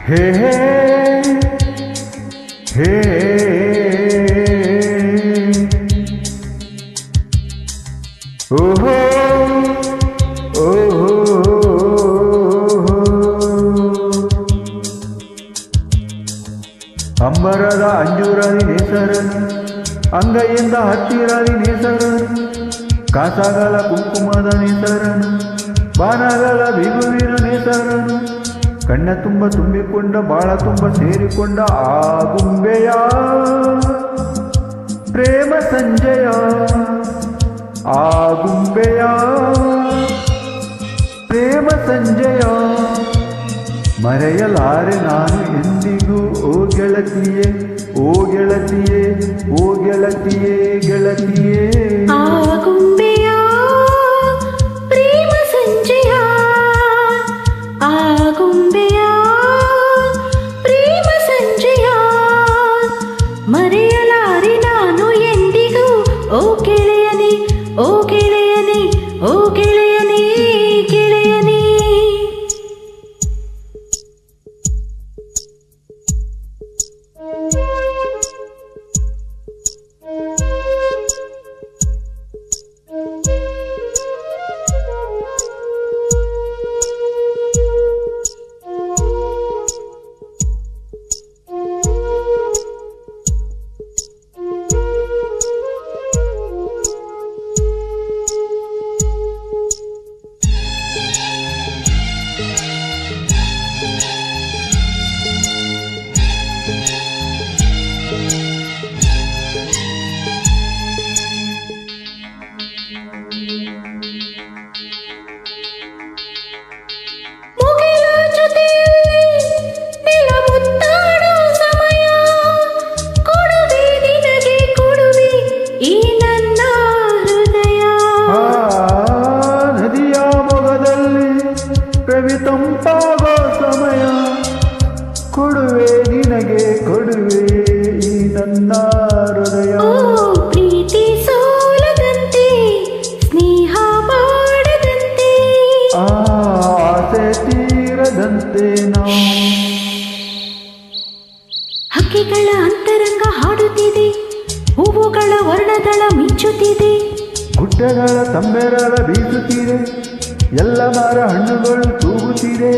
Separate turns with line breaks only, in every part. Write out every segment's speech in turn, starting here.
ಹೇ ಹೇ ಹೇ ಓಹೋ ಓಹೋ ಅಂಬರದ ಅಂಜೂರದಿ ನೇಸರನು ಅಂಗೈಯಿಂದ ಹತ್ತಿರದಿ ನೇಸರನು ಕಾಸಾಗಲ ಕುಂಕುಮದ ನೇಸರನು ಬಾನಗಲ ಬಿಗುವಿನ ನೇಸರನು ಕಣ್ಣ ತುಂಬ ತುಂಬಿಕೊಂಡ ಬಾಳ ತುಂಬ ಸೇರಿಕೊಂಡ ಆ ಗುಂಬೆಯ ಪ್ರೇಮ ಸಂಜಯ ಆ ಗುಂಬೆಯ ಪ್ರೇಮ ಸಂಜಯ ಮರೆಯಲಾರೆ ನಾನು ಎಂದಿಗೂ ಓ ಗೆಳತಿಯೇ ಓ ಗೆಳತಿಯೇ ಓ ಗೆಳತಿಯೇ ಗೆಳತಿಯೇ
ಆ ಗುಂಬೆಯ ಪ್ರೇಮ ಸಂಜಯ ಆ ಗುಂಬೆಯ ಪ್ರೇಮ ಸಂಜಯ ಮರೆಯಲಾರೆ ನಾನು ಎಂದಿಗೂ ಓ ಗೆಳೆಯನೇ ಓ ಗೆಳೆಯನೇ ಓ ಗೆಳೆಯನೇ ಗೆಳೆಯನೇ
ತಂಪಾಗೋ ಸಮಯ ಕೊಡುವೆ ನಿನಗೆ ಕೊಡುವೆ ಈ ನನ್ನ ಹೃದಯ
ಪ್ರೀತಿ ಸೋಲದಂತೆ ಸ್ನೇಹ ಮಾಡದಂತೆ
ಆಸೆ ತೀರದಂತೆ ನಾವು
ಹಕ್ಕಿಗಳ ಅಂತರಂಗ ಹಾಡುತ್ತಿದೆ ಹೂವುಗಳ ವರ್ಣದಳ ಮಿಂಚುತ್ತಿದೆ
ಗುಡ್ಡಗಳ ತಂಬೆರಳ ಬೀಸುತ್ತಿದೆ ಎಲ್ಲ ಮರ ಹಣ್ಣುಗಳು ತೂಗುತ್ತಿದೆ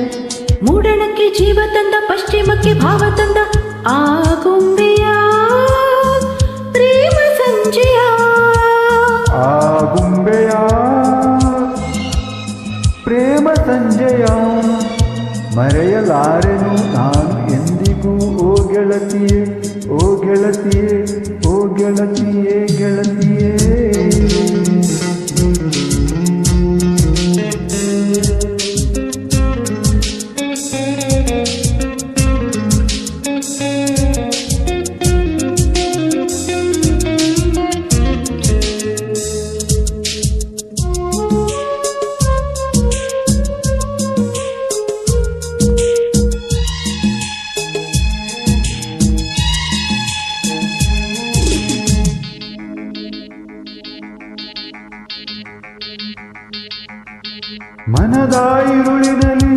ಮೂಡಣಕ್ಕೆ ಜೀವ ತಂದ ಪಶ್ಚಿಮಕ್ಕೆ ಭಾವ ತಂದ ಆ ಗುಂಬೆಯ ಪ್ರೇಮ ಸಂಜಯ
ಆ ಗುಂಬೆಯ ಪ್ರೇಮ ಸಂಜಯ ಮರೆಯಲಾರೆನು ನಾನು ಎಂದಿಗೂ ಓ ಗೆಳತಿಯೇ ಓ ಗೆಳತಿಯೇ ಓ ಗೆಳತಿಯೇ ಗೆಳತಿಯೇ ಮನದ ಇರುಳಿನಲ್ಲಿ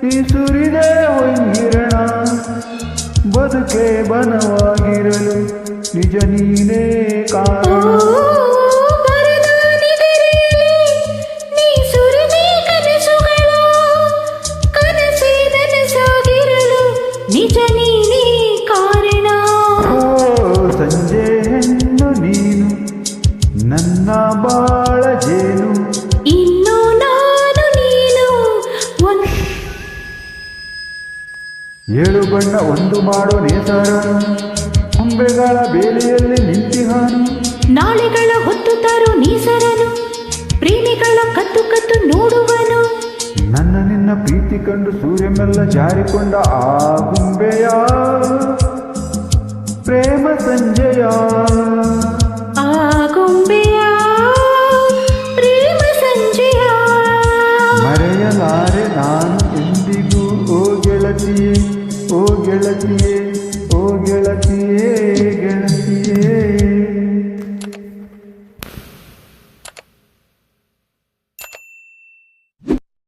ಈ ಸುರಿದೆ ಹೊಂಗಿರಣ ಬದುಕೆ ಬನವಾಗಿರಲು ನಿಜ ನೀನೇ ಕಾರಣ
ನಿಜ ನೀನೇ ಕಾರಣ
ಸಂಜೆ ಹೆಣ್ಣು ನೀನು ನನ್ನ ಬಾಳ ಜೇನು
ಇನ್ನು ನಾನು ನೀನು
ಏಳು ಬಣ್ಣ ಒಂದು ಮಾಡೋ ನೇಸರನು ಕೊಂಬೆಗಳ ಬೇಲಿಯಲ್ಲಿ ನಿಂತಿಹಾನು
ನಾಳೆಗಳ ಹೊತ್ತು ತರೋ ನೀಸರನು ಪ್ರೇಮಿಗಳ ಕತ್ತು ಕತ್ತು ನೋಡುವನು
ನನ್ನ ನಿನ್ನ ಪ್ರೀತಿ ಕಂಡು ಸೂರ್ಯ ಮೆಲ್ಲ ಜಾರಿಕೊಂಡ ಆ ಗುಂಬೆಯ ಪ್ರೇಮ ಸಂಜಯ